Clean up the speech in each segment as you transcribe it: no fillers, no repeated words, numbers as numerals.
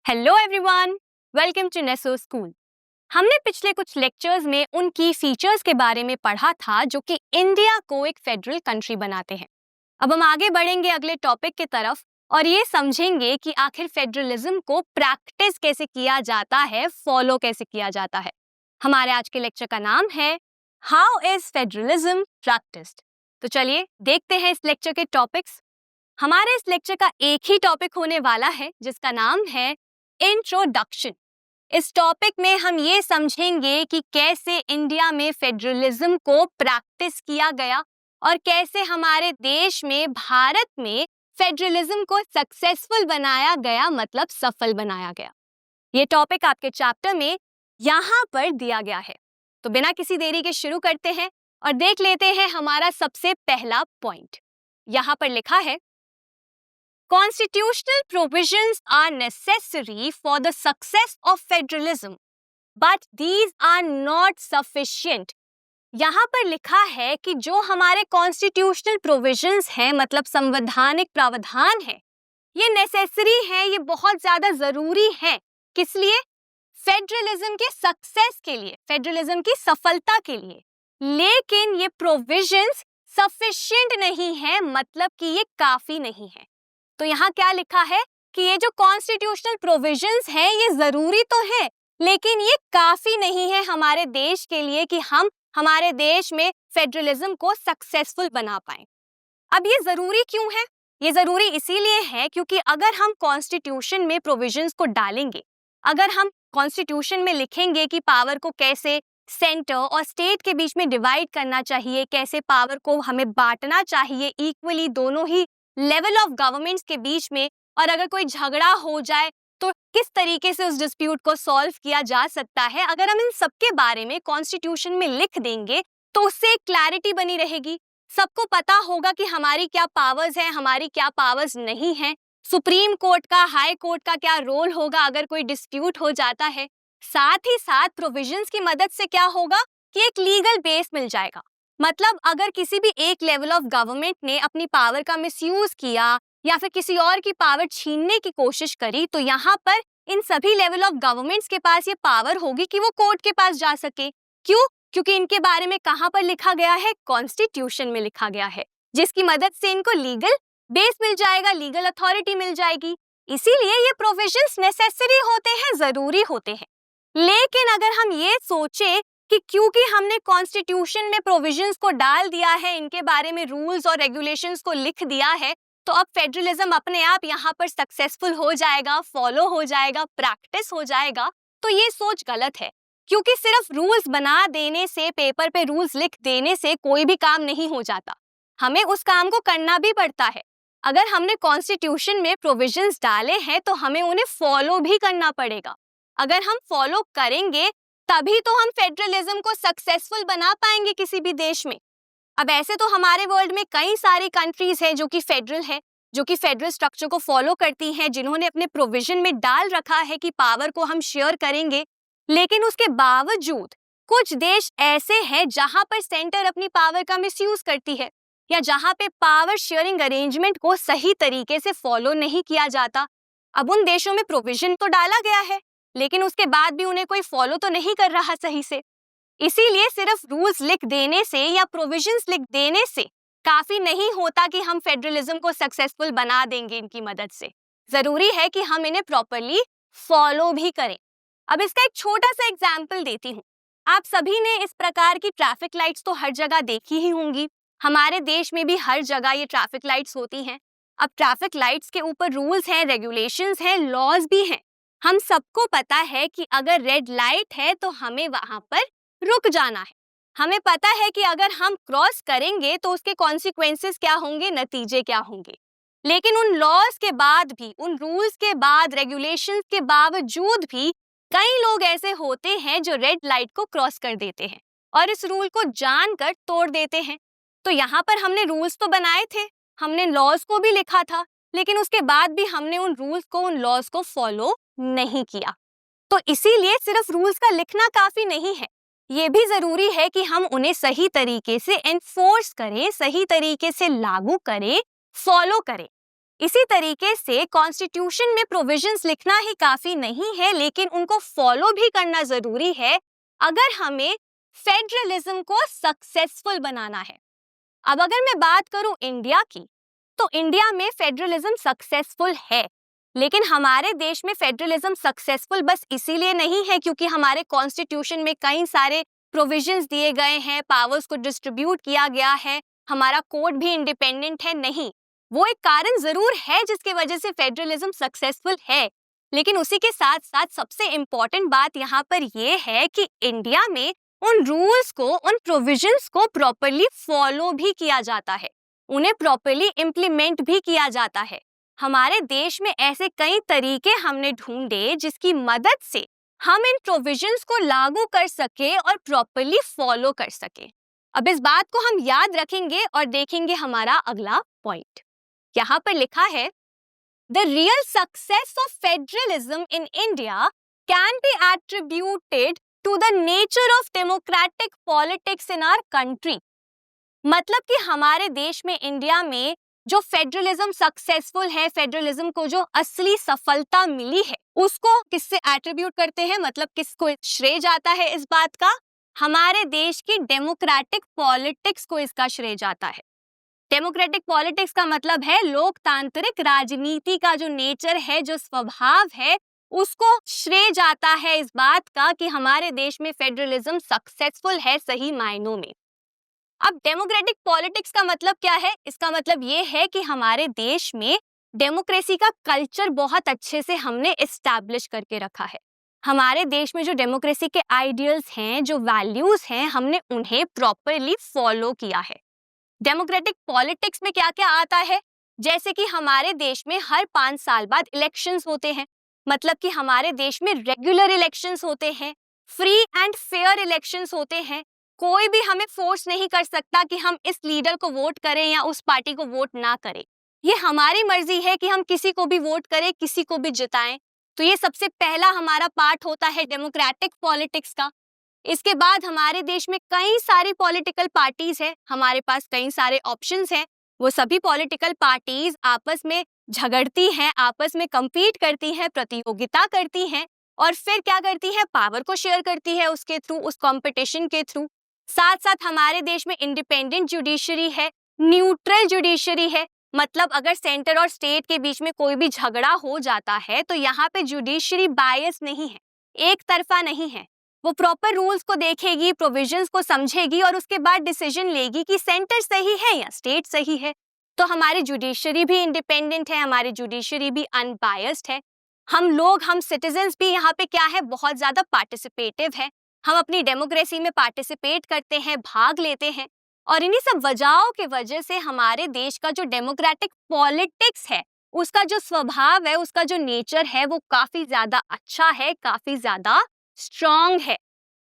Hello everyone, welcome to Neso school. हमने पिछले कुछ लेक्चर्स में उनकी फीचर्स के बारे में पढ़ा था जो कि इंडिया को एक फेडरल कंट्री बनाते हैं। अब हम आगे बढ़ेंगे अगले टॉपिक की तरफ और ये समझेंगे कि आखिर फेडरलिज्म को प्रैक्टिस कैसे किया जाता है, फॉलो कैसे किया जाता है। हमारे आज के लेक्चर का नाम है हाउ इज फेडरलिज्म प्रैक्टिस्ड। तो चलिए देखते हैं इस लेक्चर के टॉपिक्स। हमारे इस लेक्चर का एक ही टॉपिक होने वाला है जिसका नाम है इंट्रोडक्शन। इस टॉपिक में हम ये समझेंगे कि कैसे इंडिया में फेडरलिज्म को प्रैक्टिस किया गया और कैसे हमारे देश में, भारत में फेडरलिज्म को सक्सेसफुल बनाया गया, मतलब सफल बनाया गया। ये टॉपिक आपके चैप्टर में यहाँ पर दिया गया है। तो बिना किसी देरी के शुरू करते हैं और देख लेते हैं हमारा सबसे पहला पॉइंट। यहाँ पर लिखा है, Constitutional provisions are necessary for the success of federalism, but these are not sufficient. यहाँ पर लिखा है कि जो हमारे कॉन्स्टिट्यूशनल प्रोविजंस हैं, मतलब संवैधानिक प्रावधान है, ये नेसेसरी है, ये बहुत ज्यादा जरूरी है। किस लिए? फेडरलिज्म के सक्सेस के लिए, फेडरलिज्म की सफलता के लिए। लेकिन ये प्रोविजंस सफिशिएंट नहीं है, मतलब कि ये काफी नहीं है। तो यहाँ क्या लिखा है कि ये जो कॉन्स्टिट्यूशनल प्रोविजंस हैं ये जरूरी तो है, लेकिन ये काफी नहीं है हमारे देश के लिए कि हम हमारे देश में फेडरलिज्म को सक्सेसफुल बना पाएं। अब ये जरूरी क्यों है? ये जरूरी इसीलिए है क्योंकि अगर हम कॉन्स्टिट्यूशन में प्रोविजंस को डालेंगे, अगर हम कॉन्स्टिट्यूशन में लिखेंगे कि पावर को कैसे सेंटर और स्टेट के बीच में डिवाइड करना चाहिए, कैसे पावर को हमें बांटना चाहिए इक्वली दोनों ही लेवल ऑफ गवर्नमेंट्स के बीच में, और अगर कोई झगड़ा हो जाए तो किस तरीके से उस डिस्प्यूट को सॉल्व किया जा सकता है, अगर हम इन सब के बारे में कॉन्स्टिट्यूशन में लिख देंगे तो उससे एक क्लैरिटी बनी रहेगी। सबको पता होगा कि हमारी क्या पावर्स हैं, हमारी क्या पावर्स नहीं हैं, सुप्रीम कोर्ट का, हाई कोर्ट का क्या रोल होगा अगर कोई डिस्प्यूट हो जाता है। साथ ही साथ प्रोविजंस की मदद से क्या होगा कि एक लीगल बेस मिल जाएगा। मतलब अगर किसी भी एक लेवल ऑफ गवर्नमेंट ने अपनी पावर का मिसयूज किया या फिर किसी और की पावर छीनने की कोशिश करी, तो यहाँ पर इन सभी लेवल ऑफ गवर्नमेंट्स के पास ये पावर होगी कि वो कोर्ट के पास जा सके। क्यों? क्योंकि इनके बारे में कहाँ पर लिखा गया है? कॉन्स्टिट्यूशन में लिखा गया है, जिसकी मदद से इनको लीगल बेस मिल जाएगा, लीगल अथॉरिटी मिल जाएगी। इसीलिए ये प्रोविजंस नेसेसरी होते हैं, जरूरी होते हैं। लेकिन अगर हम ये सोचे कि क्योंकि हमने कॉन्स्टिट्यूशन में प्रोविजंस को डाल दिया है, इनके बारे में रूल्स और रेगुलेशंस को लिख दिया है, तो अब फेडरलिज्म अपने आप यहाँ पर सक्सेसफुल हो जाएगा, फॉलो हो जाएगा, प्रैक्टिस हो जाएगा, तो ये सोच गलत है। क्योंकि सिर्फ रूल्स बना देने से, पेपर पे रूल्स लिख देने से कोई भी काम नहीं हो जाता, हमें उस काम को करना भी पड़ता है। अगर हमने कॉन्स्टिट्यूशन में प्रोविजंस डाले हैं तो हमें उन्हें फॉलो भी करना पड़ेगा। अगर हम फॉलो करेंगे तभी तो हम फेडरलिज्म को सक्सेसफुल बना पाएंगे किसी भी देश में। अब ऐसे तो हमारे वर्ल्ड में कई सारी कंट्रीज हैं जो कि फेडरल है, जो कि फेडरल स्ट्रक्चर को फॉलो करती हैं, जिन्होंने अपने प्रोविजन में डाल रखा है कि पावर को हम शेयर करेंगे। लेकिन उसके बावजूद कुछ देश ऐसे हैं जहां पर सेंटर अपनी पावर का मिसयूज करती है, या जहां पे पावर शेयरिंग अरेंजमेंट को सही तरीके से फॉलो नहीं किया जाता। अब उन देशों में प्रोविजन तो डाला गया है, लेकिन उसके बाद भी उन्हें कोई फॉलो तो नहीं कर रहा सही से। इसीलिए सिर्फ रूल्स लिख देने से या प्रोविजंस लिख देने से काफी नहीं होता कि हम फेडरलिज्म को सक्सेसफुल बना देंगे इनकी मदद से। जरूरी है कि हम इन्हें प्रॉपरली फॉलो भी करें। अब इसका एक छोटा सा एग्जाम्पल देती हूँ। आप सभी ने इस प्रकार की ट्रैफिक लाइट्स तो हर जगह देखी ही होंगी। हमारे देश में भी हर जगह ये ट्रैफिक लाइट्स होती हैं। अब ट्रैफिक लाइट्स के ऊपर रूल्स हैं, रेगुलेशंस हैं, लॉज भी हैं। हम सबको पता है कि अगर रेड लाइट है तो हमें वहां पर रुक जाना है। हमें पता है कि अगर हम क्रॉस करेंगे तो उसके कॉन्सिक्वेंसेस क्या होंगे, नतीजे क्या होंगे। लेकिन उन लॉज के बाद भी, उन रूल्स के बाद, रेगुलेशंस के बावजूद भी कई लोग ऐसे होते हैं जो रेड लाइट को क्रॉस कर देते हैं और इस रूल को जानकर तोड़ देते हैं। तो यहाँ पर हमने रूल्स तो बनाए थे, हमने लॉज को भी लिखा था, लेकिन उसके बाद भी हमने उन रूल्स को, उन लॉज को फॉलो नहीं किया। तो इसीलिए सिर्फ रूल्स का लिखना काफी नहीं है, ये भी जरूरी है कि हम उन्हें सही तरीके से एनफोर्स करें, सही तरीके से लागू करें, फॉलो करें। इसी तरीके से कॉन्स्टिट्यूशन में प्रोविजंस लिखना ही काफी नहीं है, लेकिन उनको फॉलो भी करना जरूरी है अगर हमें फेडरलिज्म को सक्सेसफुल बनाना है। अब अगर मैं बात करूं इंडिया की, तो इंडिया में फेडरलिज्म सक्सेसफुल है, लेकिन हमारे देश में फेडरलिज्म सक्सेसफुल बस इसीलिए नहीं है क्योंकि हमारे कॉन्स्टिट्यूशन में कई सारे प्रोविजंस दिए गए हैं, पावर्स को डिस्ट्रीब्यूट किया गया है, हमारा कोर्ट भी इंडिपेंडेंट है। नहीं, वो एक कारण जरूर है जिसकी वजह से फेडरलिज्म सक्सेसफुल है, लेकिन उसी के साथ साथ सबसे इम्पोर्टेंट बात यहाँ पर यह है कि इंडिया में उन रूल्स को, उन प्रोविजंस को प्रॉपरली फॉलो भी किया जाता है, उन्हें प्रॉपरली इम्प्लीमेंट भी किया जाता है। हमारे देश में ऐसे कई तरीके हमने ढूंढे जिसकी मदद से हम इन प्रोविजंस को लागू कर सके और प्रॉपरली फॉलो कर सके। अब इस बात को हम याद रखेंगे और देखेंगे हमारा अगला पॉइंट। यहाँ पर लिखा है, the real success of federalism in India can be attributed to the nature of democratic politics in our country. मतलब कि हमारे देश में, इंडिया में जो फेडरलिज्म सक्सेसफुल है, फेडरलिज्म को जो असली सफलता मिली है, उसको किससे एट्रीब्यूट करते हैं, मतलब किसको श्रेय जाता है इस बात का? हमारे देश की डेमोक्रेटिक पॉलिटिक्स को इसका श्रेय जाता है। डेमोक्रेटिक पॉलिटिक्स का मतलब है लोकतांत्रिक राजनीति का जो नेचर है, जो स्वभाव है, उसको श्रेय जाता है इस बात का कि हमारे देश में फेडरलिज्म सक्सेसफुल है सही मायनों में। अब डेमोक्रेटिक पॉलिटिक्स का मतलब क्या है? इसका मतलब ये है कि हमारे देश में डेमोक्रेसी का कल्चर बहुत अच्छे से हमने एस्टैब्लिश करके रखा है। हमारे देश में जो डेमोक्रेसी के आइडियल्स हैं, जो वैल्यूज हैं, हमने उन्हें प्रॉपरली फॉलो किया है। डेमोक्रेटिक पॉलिटिक्स में क्या क्या आता है? जैसे कि हमारे देश में हर 5 साल बाद इलेक्शंस होते हैं, मतलब कि हमारे देश में रेगुलर इलेक्शंस होते हैं, फ्री एंड फेयर इलेक्शंस होते हैं। कोई भी हमें फोर्स नहीं कर सकता कि हम इस लीडर को वोट करें या उस पार्टी को वोट ना करें। ये हमारी मर्जी है कि हम किसी को भी वोट करें, किसी को भी जिताएं। तो ये सबसे पहला हमारा पार्ट होता है डेमोक्रेटिक पॉलिटिक्स का। इसके बाद हमारे देश में कई सारी पॉलिटिकल पार्टीज हैं, हमारे पास कई सारे ऑप्शंस हैं। वो सभी पॉलिटिकल पार्टीज आपस में झगड़ती हैं, आपस में compete करती हैं, प्रतियोगिता करती हैं, और फिर क्या करती है, पावर को शेयर करती है उसके थ्रू, उस कंपटीशन के थ्रू। साथ साथ हमारे देश में इंडिपेंडेंट जुडिशरी है, न्यूट्रल जुडिशरी है, मतलब अगर सेंटर और स्टेट के बीच में कोई भी झगड़ा हो जाता है तो यहाँ पे जुडिशरी बायस नहीं है, एक तरफा नहीं है। वो प्रॉपर रूल्स को देखेगी, प्रोविजंस को समझेगी और उसके बाद डिसीजन लेगी कि सेंटर सही है या स्टेट सही है। तो हमारी जुडिशरी भी इंडिपेंडेंट है, हमारी जुडिशरी भी अनबायस्ड है। हम लोग, हम सिटीजन्स भी यहाँ पे क्या है, बहुत ज्यादा पार्टिसिपेटिव है। हम अपनी डेमोक्रेसी में पार्टिसिपेट करते हैं, भाग लेते हैं, और इन्हीं सब वजहों के वजह से हमारे देश का जो डेमोक्रेटिक पॉलिटिक्स है, उसका जो स्वभाव है, उसका जो नेचर है, वो काफी ज्यादा अच्छा है, काफी ज्यादा स्ट्रॉन्ग है,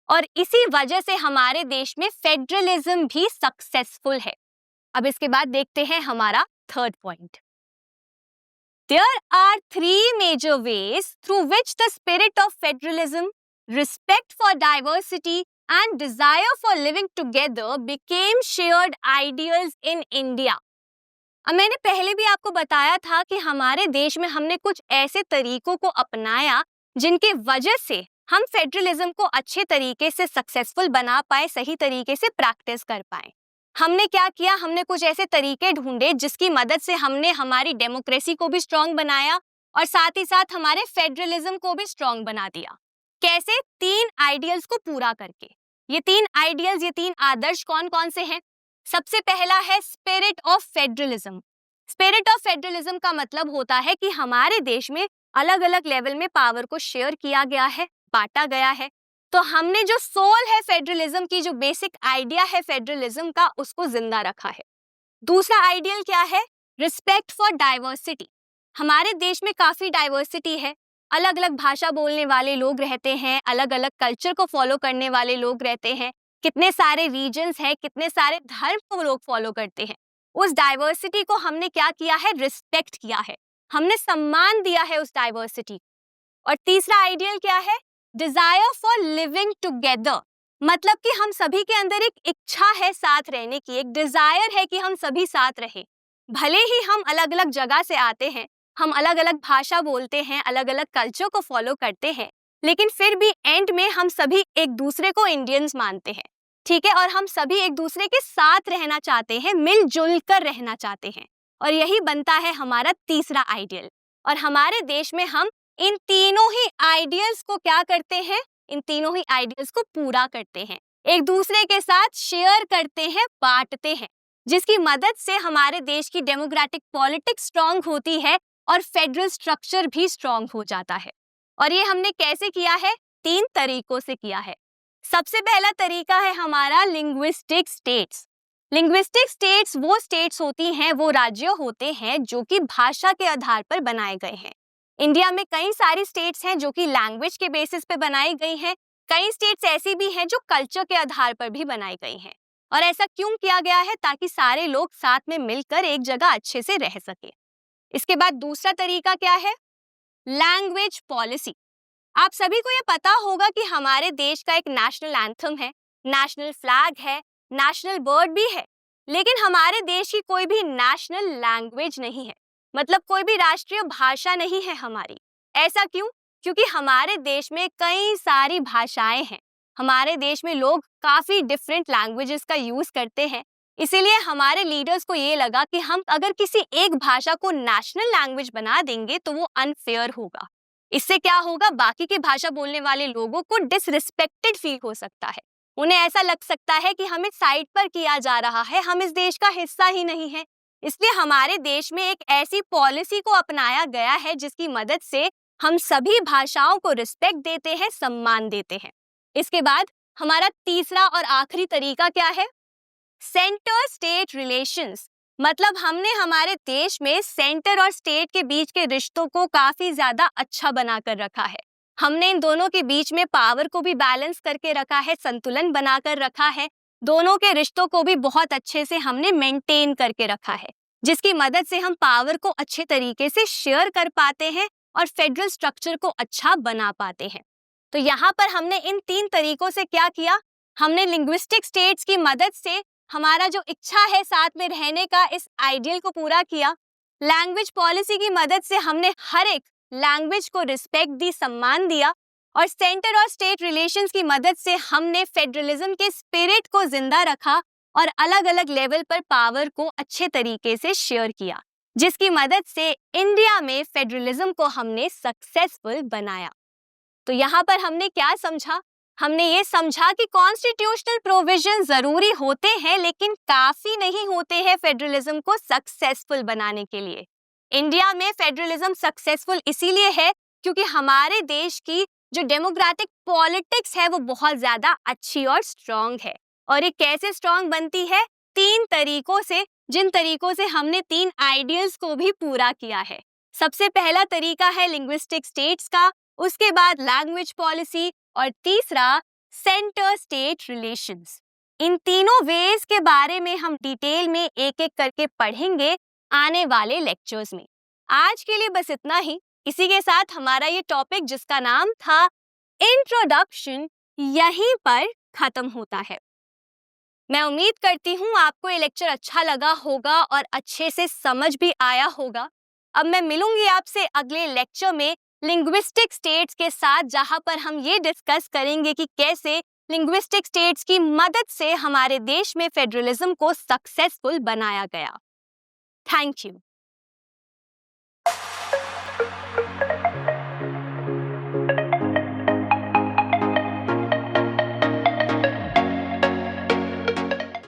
और इसी वजह से हमारे देश में फेडरलिज्म भी सक्सेसफुल है। अब इसके बाद देखते हैं हमारा third point. There are 3 major ways through which the spirit of federalism, respect for diversity and desire for living together became shared ideals in India. अब मैंने पहले भी आपको बताया था कि हमारे देश में हमने कुछ ऐसे तरीकों को अपनाया जिनकी वजह से हम फेडरलिज्म को अच्छे तरीके से सक्सेसफुल बना पाए, सही तरीके से प्रैक्टिस कर पाए। हमने क्या किया, हमने कुछ ऐसे तरीके ढूंढे जिसकी मदद से हमने हमारी डेमोक्रेसी को भी स्ट्रॉन्ग बनाया और साथ ही साथ हमारे फेडरलिज्म को भी स्ट्रॉन्ग बना दिया। कैसे? 3 आइडियल्स को पूरा करके। ये 3 आइडियल्स, ये 3 आदर्श कौन कौन से हैं? सबसे पहला है spirit of federalism. Spirit of federalism का मतलब होता है कि हमारे देश में अलग अलग लेवल में पावर को शेयर किया गया है, बांटा गया है। तो हमने जो सोल है फेडरलिज्म की, जो बेसिक आइडिया है फेडरलिज्म का, उसको जिंदा रखा है। दूसरा आइडियल क्या है? Respect for diversity. हमारे देश में काफी डाइवर्सिटी है, अलग अलग भाषा बोलने वाले लोग रहते हैं, अलग अलग कल्चर को फॉलो करने वाले लोग रहते हैं, कितने सारे रीजन्स हैं, कितने सारे धर्म को लोग फॉलो करते हैं। उस डाइवर्सिटी को हमने क्या किया है? रिस्पेक्ट किया है, हमने सम्मान दिया है उस डाइवर्सिटी। और तीसरा आइडियल क्या है? Desire for living together. मतलब कि हम सभी के अंदर एक इच्छा है साथ रहने की, एक डिजायर है कि हम सभी साथ रहें। भले ही हम अलग अलग जगह से आते हैं, हम अलग अलग भाषा बोलते हैं, अलग अलग कल्चर को फॉलो करते हैं, लेकिन फिर भी एंड में हम सभी एक दूसरे को इंडियंस मानते हैं, ठीक है। और हम सभी एक दूसरे के साथ रहना चाहते हैं, मिलजुल कर रहना चाहते हैं, और यही बनता है हमारा तीसरा आइडियल। और हमारे देश में हम इन तीनों ही आइडियल्स को क्या करते हैं, इन तीनों ही आइडियल्स को पूरा करते हैं, एक दूसरे के साथ शेयर करते हैं, बांटते हैं, जिसकी मदद से हमारे देश की डेमोक्रेटिक पॉलिटिक्स स्ट्रांग होती है और फेडरल स्ट्रक्चर भी स्ट्रांग हो जाता है। और ये हमने कैसे किया है? 3 तरीकों से किया है। सबसे पहला तरीका है हमारा लिंग्विस्टिक स्टेट्स। लिंग्विस्टिक स्टेट्स वो स्टेट्स होती हैं, वो राज्य होते हैं जो कि भाषा के आधार पर बनाए गए हैं। इंडिया में कई सारी स्टेट्स हैं जो कि लैंग्वेज के बेसिस पे बनाई गई हैं। कई स्टेट्स ऐसी भी हैं जो कल्चर के आधार पर भी बनाई गई हैं। और ऐसा क्यों किया गया है? ताकि सारे लोग साथ में मिलकर एक जगह अच्छे से रह सके। इसके बाद दूसरा तरीका क्या है? Language policy. आप सभी को ये पता होगा कि हमारे देश का एक नेशनल एंथम है, नेशनल फ्लैग है, नेशनल बर्ड भी है, लेकिन हमारे देश की कोई भी नेशनल लैंग्वेज नहीं है, मतलब कोई भी राष्ट्रीय भाषा नहीं है हमारी। ऐसा क्यों? क्योंकि हमारे देश में कई सारी भाषाएं हैं, हमारे देश में लोग काफी डिफरेंट लैंग्वेजेस का यूज करते हैं। इसीलिए हमारे लीडर्स को ये लगा कि हम अगर किसी एक भाषा को नेशनल लैंग्वेज बना देंगे तो वो अनफेयर होगा। इससे क्या होगा? बाकी की भाषा बोलने वाले लोगों को डिसरिस्पेक्टेड फील हो सकता है, उन्हें ऐसा लग सकता है कि हमें साइड पर किया जा रहा है, हम इस देश का हिस्सा ही नहीं है। इसलिए हमारे देश में एक ऐसी पॉलिसी को अपनाया गया है जिसकी मदद से हम सभी भाषाओं को रिस्पेक्ट देते हैं, सम्मान देते हैं। इसके बाद हमारा तीसरा और आखिरी तरीका क्या है? Centre state relations. मतलब हमने हमारे देश में सेंटर और स्टेट के बीच के रिश्तों को काफी ज्यादा अच्छा बनाकर रखा है। हमने इन दोनों के बीच में पावर को भी बैलेंस करके रखा है, संतुलन बनाकर रखा है। दोनों के रिश्तों को भी बहुत अच्छे से हमने मेंटेन करके रखा है, जिसकी मदद से हम पावर को अच्छे तरीके से शेयर कर पाते हैं और फेडरल स्ट्रक्चर को अच्छा बना पाते हैं। तो यहाँ पर हमने इन 3 तरीकों से क्या किया? हमने लिंग्विस्टिक स्टेट्स की मदद से हमारा जो इच्छा है साथ में रहने का, इस आइडियल को पूरा किया। लैंग्वेज पॉलिसी की मदद से हमने हर एक लैंग्वेज को रिस्पेक्ट दी, सम्मान दिया। और सेंटर और स्टेट रिलेशंस की मदद से हमने फेडरलिज्म के स्पिरिट को जिंदा रखा और अलग अलग लेवल पर पावर को अच्छे तरीके से शेयर किया, जिसकी मदद से इंडिया में फेडरलिज्म को हमने सक्सेसफुल बनाया। तो यहाँ पर हमने क्या समझा? हमने ये समझा कि कॉन्स्टिट्यूशनल प्रोविजन जरूरी होते हैं, लेकिन काफी नहीं होते हैं फेडरलिज्म को सक्सेसफुल बनाने के लिए। इंडिया में फेडरलिज्म सक्सेसफुल इसीलिए है क्योंकि हमारे देश की जो डेमोक्रेटिक पॉलिटिक्स है वो बहुत ज्यादा अच्छी और स्ट्रांग है। और ये कैसे स्ट्रांग बनती है? 3 तरीकों से, जिन तरीकों से हमने 3 आइडियल्स को भी पूरा किया है। सबसे पहला तरीका है लिंग्विस्टिक स्टेट्स का, उसके बाद लैंग्वेज पॉलिसी, और तीसरा सेंटर स्टेट रिलेशंस। इन तीनों वेज के बारे में हम डिटेल में एक एक करके पढ़ेंगे आने वाले लेक्चर्स में। आज के लिए बस इतना ही। इसी के साथ हमारा ये टॉपिक, जिसका नाम था इंट्रोडक्शन, यहीं पर खत्म होता है। मैं उम्मीद करती हूँ आपको ये लेक्चर अच्छा लगा होगा और अच्छे से समझ भी आया होगा। अब मैं मिलूंगी आपसे अगले लेक्चर में लिंग्विस्टिक स्टेट्स के साथ, जहां पर हम ये डिस्कस करेंगे कि कैसे लिंग्विस्टिक स्टेट्स की मदद से हमारे देश में फेडरलिज्म को सक्सेसफुल बनाया गया। Thank you.